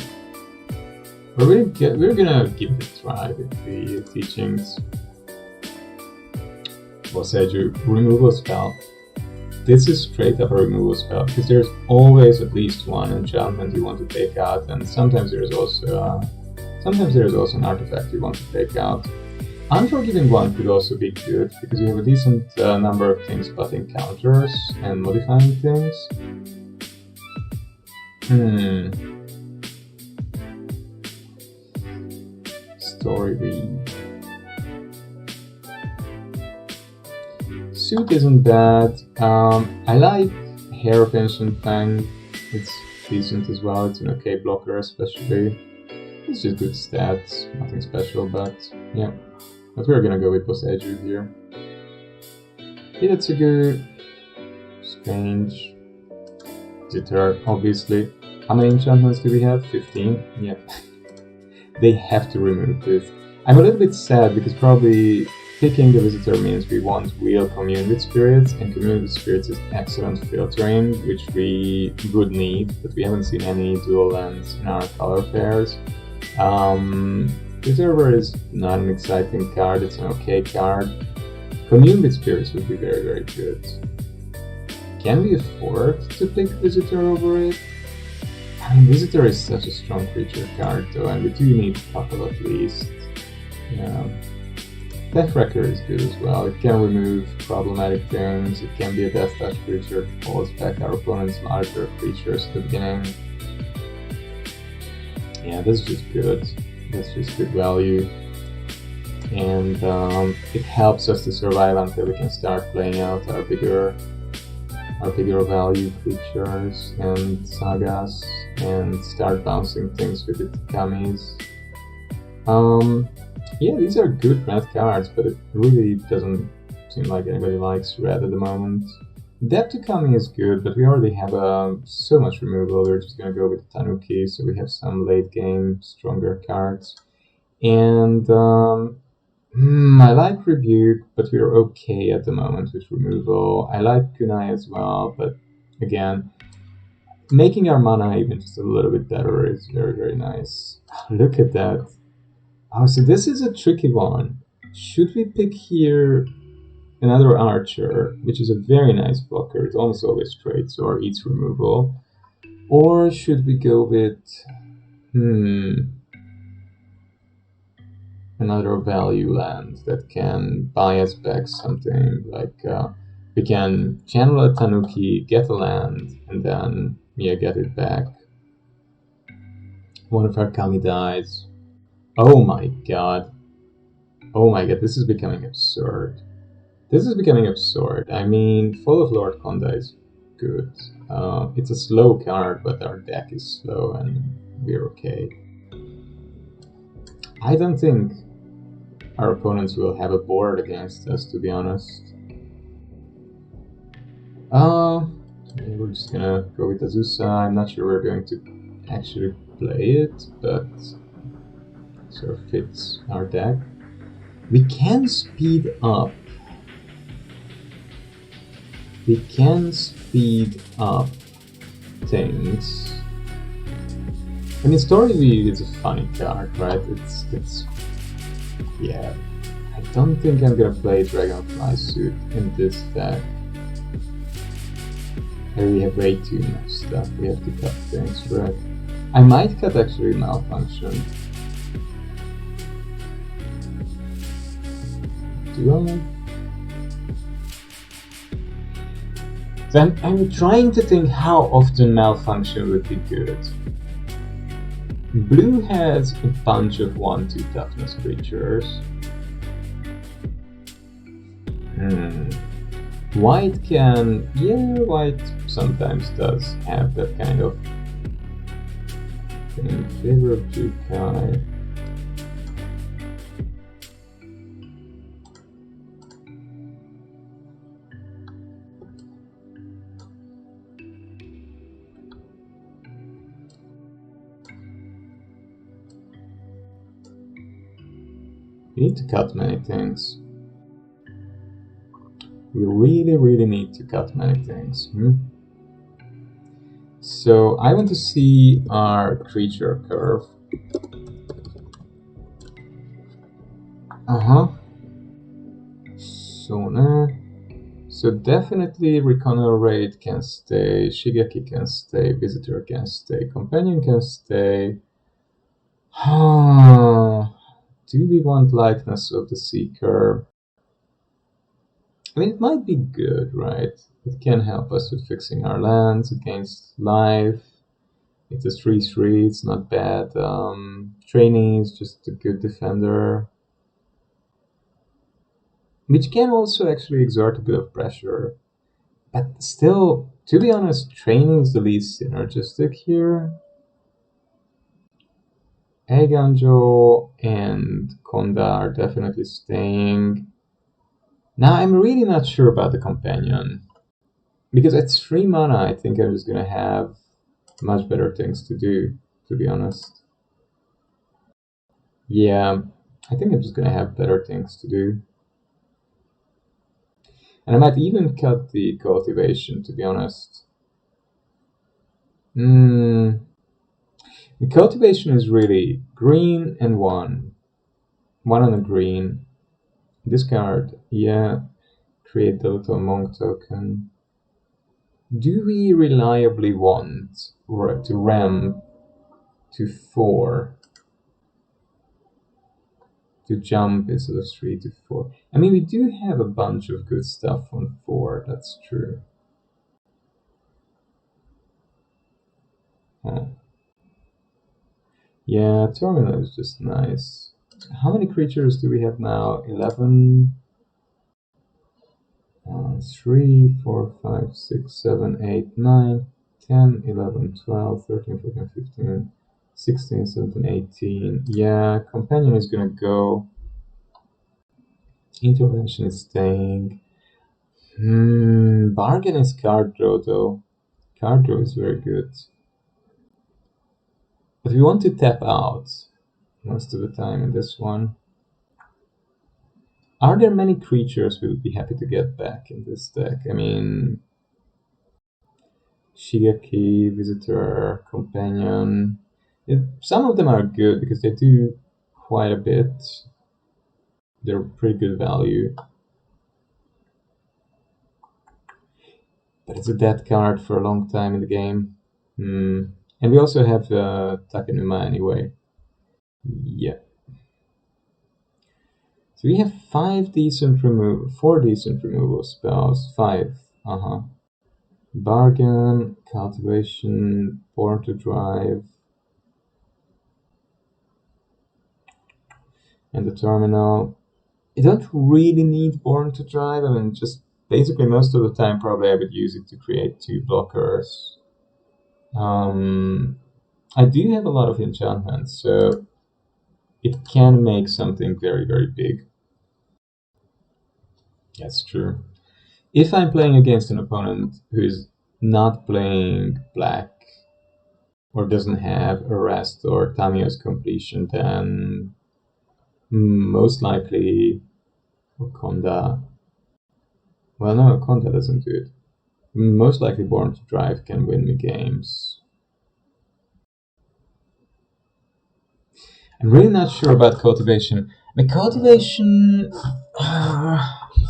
But we're gonna give it a try with the teachings. Boseju, removal spell. This is straight up a removal spell, because there's always at least one enchantment you want to take out, and sometimes there's also an artifact you want to take out. Unforgiving one could also be good, because you have a decent number of things butting counters and modifying things. Story read. Suit isn't bad. I like Hair of Ancient Fang. It's decent as well. It's an okay blocker, especially. It's just good stats, nothing special, but yeah. But we're gonna go with Boseju here. Hitotsugu, Strange, Jitter, obviously. How many enchantments do we have? 15? Yeah. They have to remove this. I'm a little bit sad because probably picking the Visitor means we want real Commune with Spirits, and Commune with Spirits is excellent filtering, which we would need, but we haven't seen any dual lands in our color pairs. Preserver is not an exciting card, it's an okay card. Commune with Spirits would be very, very good. Can we afford to pick Visitor over it? I mean, Visitor is such a strong creature card though, and we do need a couple at least. Yeah. Deathwrecker is good as well. It can remove problematic things, it can be a Death Touch creature that calls back our opponent's larger creatures at the beginning. Yeah, that's just good. That's just good value. And it helps us to survive until we can start playing out our bigger value creatures and sagas and start bouncing things with the Takamis. Yeah, these are good red cards, but it really doesn't seem like anybody likes red at the moment. Depth Takami is good, but we already have so much removal, we're just gonna go with Tanuki, so we have some late game stronger cards. And I like Rebuke, but we're okay at the moment with removal. I like Kunai as well, but again, making our mana even just a little bit better is very, very nice. Look at that. Oh, so this is a tricky one. Should we pick here another Archer, which is a very nice blocker, it's almost always trades or eats removal? Or should we go with another value land that can buy us back something, like we can channel a Tanuki, get a land, and then get it back. One of our Kami dies. Oh my god. Oh my god, this is becoming absurd. This is becoming absurd. I mean, Fall of Lord Konda is good. It's a slow card, but our deck is slow and we're okay. I don't think our opponents will have a board against us, to be honest. We're just gonna go with Azusa. I'm not sure we're going to actually play it, but sort of fits our deck. We can speed up. We can speed up things. I mean, Story Read is a funny card, right? It's yeah. I don't think I'm gonna play Dragonfly Suit in this deck. We have way too much stuff. We have to cut things, right? I might cut actually Malfunction. Do I? Then I'm trying to think how often Malfunction would be good. Blue has a bunch of 1/2 toughness creatures. White can... yeah, white sometimes does have that kind of... in favor of Jukai. You need to cut many things. We really, really need to cut many things. So I want to see our creature curve. So definitely Reconer Raid can stay, Shigeki can stay, Visitor can stay, Companion can stay. Do we want Likeness of the Seeker? I mean, it might be good, right? It can help us with fixing our lands against life. It's a 3/3, it's not bad. Trainee is just a good defender, which can also actually exert a bit of pressure. But still, to be honest, Trainee is the least synergistic here. Eiganjo and Konda are definitely staying. Now, I'm really not sure about the Companion. Because at 3 mana, I think I'm just gonna have much better things to do, to be honest. Yeah, I think I'm just gonna have better things to do. And I might even cut the cultivation, to be honest. The cultivation is really green and one. One on a green. Discard, yeah. Create the little monk token. Do we reliably want to ramp to 4? To jump instead of 3 to 4. I mean, we do have a bunch of good stuff on 4, that's true. Oh. Yeah, Terminal is just nice. How many creatures do we have now? 11? 3, 4, 5, 6, 7, 8, 9, 10, 11, 12, 13, 14, 15, 16, 17, 18. Yeah, Companion is gonna go. Intervention is staying. Bargain is card draw though. Card draw is very good. But we want to tap out most of the time in this one. Are there many creatures we would be happy to get back in this deck? I mean, Shigeki, Visitor, Companion. Some of them are good because they do quite a bit. They're pretty good value. But it's a dead card for a long time in the game. And we also have Takenuma anyway. Yeah. So we have 4 decent removal spells. 5. Bargain, Cultivation, Born to Drive, and the Terminal. You don't really need Born to Drive. I mean, just basically most of the time probably I would use it to create 2 blockers. I do have a lot of enchantments, so it can make something very, very big. That's true. If I'm playing against an opponent who is not playing black or doesn't have Arrest or Tamiyo's completion, then most likely Konda. Well, no, Konda doesn't do it. Most likely Born to Drive can win me games. I'm really not sure about Cultivation. I mean, Cultivation.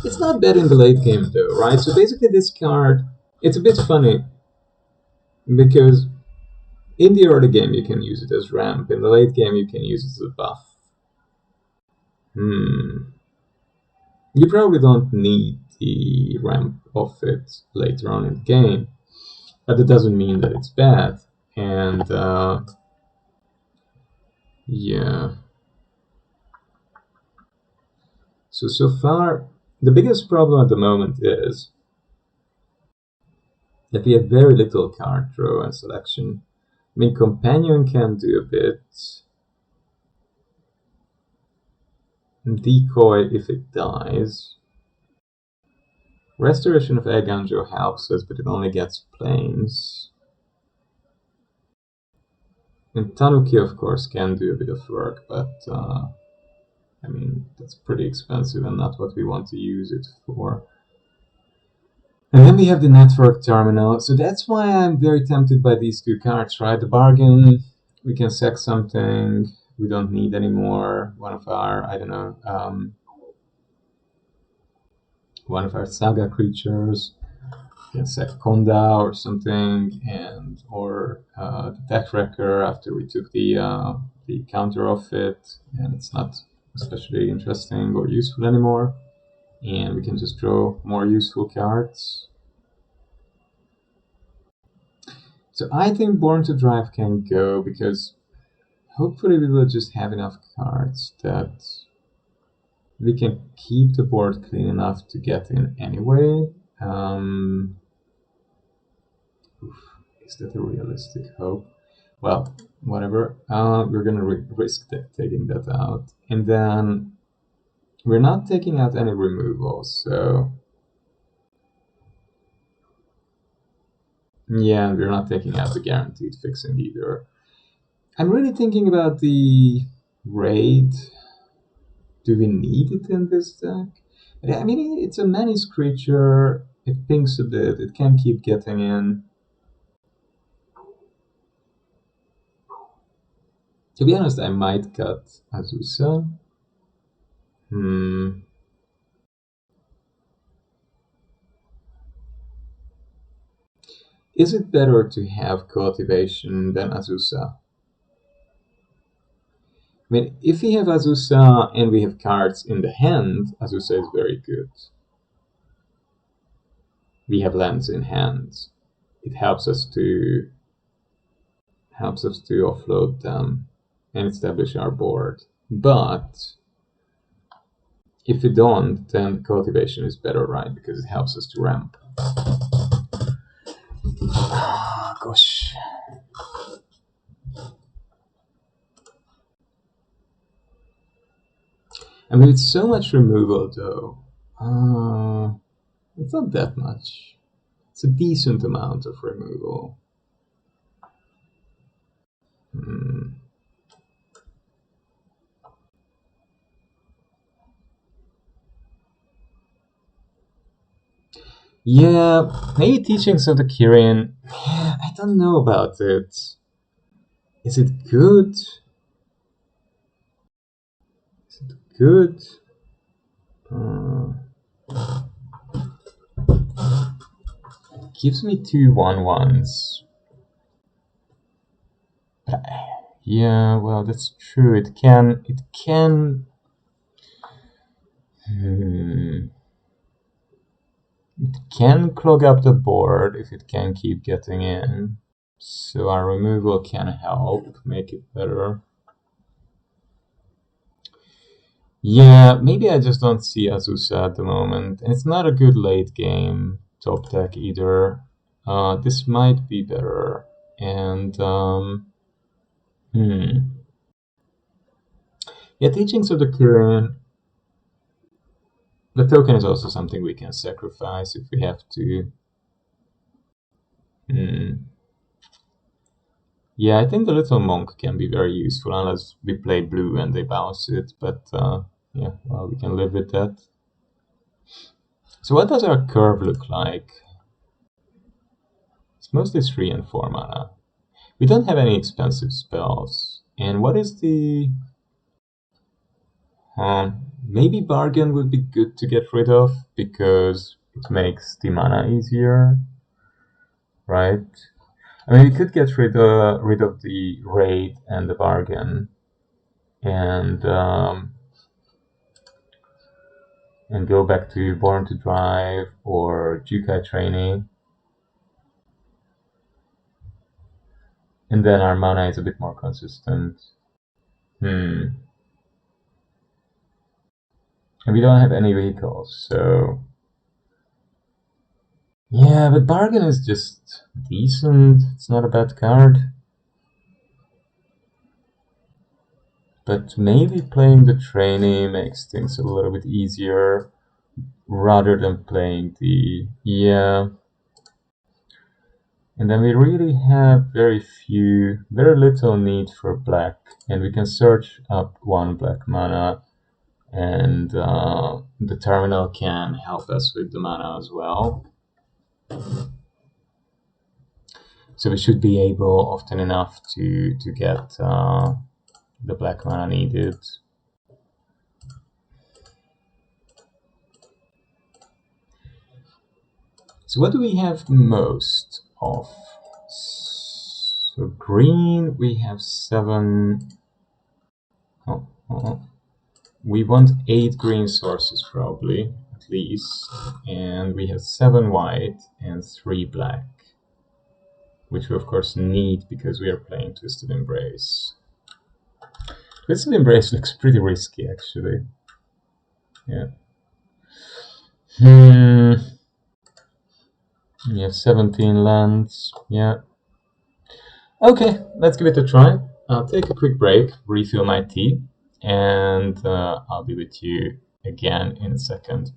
It's not bad in the late game, though, right? So basically, this card. It's a bit funny because in the early game you can use it as ramp. In the late game you can use it as a buff. You probably don't need the ramp of it later on in the game, but it doesn't mean that it's bad. And yeah. So far, the biggest problem at the moment is that we have very little card draw and selection. I mean, Companion can do a bit. Decoy if it dies. Restoration of Eiganjo helps us, but it only gets planes. And Tanuki, of course, can do a bit of work, but I mean, that's pretty expensive and not what we want to use it for. And then we have the network terminal. So that's why I'm very tempted by these two cards, right? The bargain, we can sack something we don't need anymore. One of our, I don't know, one of our saga creatures. We can sack Konda or something, and or the Tech Wrecker after we took the counter off it, and it's not especially interesting or useful anymore. And we can just draw more useful cards. So I think Born to Drive can go because hopefully we will just have enough cards that we can keep the board clean enough to get in anyway. Is that a realistic hope? Well, whatever. We're gonna risk taking that out, and then we're not taking out any removals. So yeah, we're not taking out the guaranteed fixing either. I'm really thinking about the raid. Do we need it in this deck? I mean, it's a menace creature. It pings a bit. It can keep getting in. To be honest, I might cut Azusa. Hmm. Is it better to have cultivation than Azusa? I mean, if we have Azusa and we have cards in the hand, Azusa is very good. We have lands in hand. It helps us to offload them and establish our board. But if we don't, then cultivation is better, right? Because it helps us to ramp. Gosh. I mean, it's so much removal, though. It's not that much. It's a decent amount of removal. Hmm. Yeah, maybe teachings of the Kirin. Yeah, I don't know about it. Is it good? Is it good? Uh, gives me two 1/1s. Yeah, well, that's true. It can. It can. Hmm. It can clog up the board if it can keep getting in. So our removal can help make it better. Yeah, maybe I just don't see Azusa at the moment. And it's not a good late game top deck either. This might be better. And, yeah, Teachings of the Kirin. The token is also something we can sacrifice if we have to. Hmm. Yeah, I think the little monk can be very useful unless we play blue and they bounce it, but yeah, well, we can live with that. So what does our curve look like? It's mostly 3 and 4 mana. We don't have any expensive spells. And what is the... maybe Bargain would be good to get rid of, because it makes the mana easier, right? I mean, we could get rid of the Raid and the Bargain, and go back to Born to Drive or Jukai Training. And then our mana is a bit more consistent. And we don't have any vehicles, so... Yeah, but Bargain is just decent. It's not a bad card. But maybe playing the trainee makes things a little bit easier rather than playing the... Yeah. And then we really have very little need for black. And we can search up one black mana, and the terminal can help us with the mana as well. So we should be able often enough to get the black mana needed. So what do we have most of? So green, we have 7. We want 8 green sources probably, at least. And we have 7 white and 3 black, which we of course need because we are playing Twisted Embrace. Twisted Embrace looks pretty risky actually. Yeah. We have 17 lands. Yeah. Okay, let's give it a try. I'll take a quick break, refill my tea, and I'll be with you again in a second.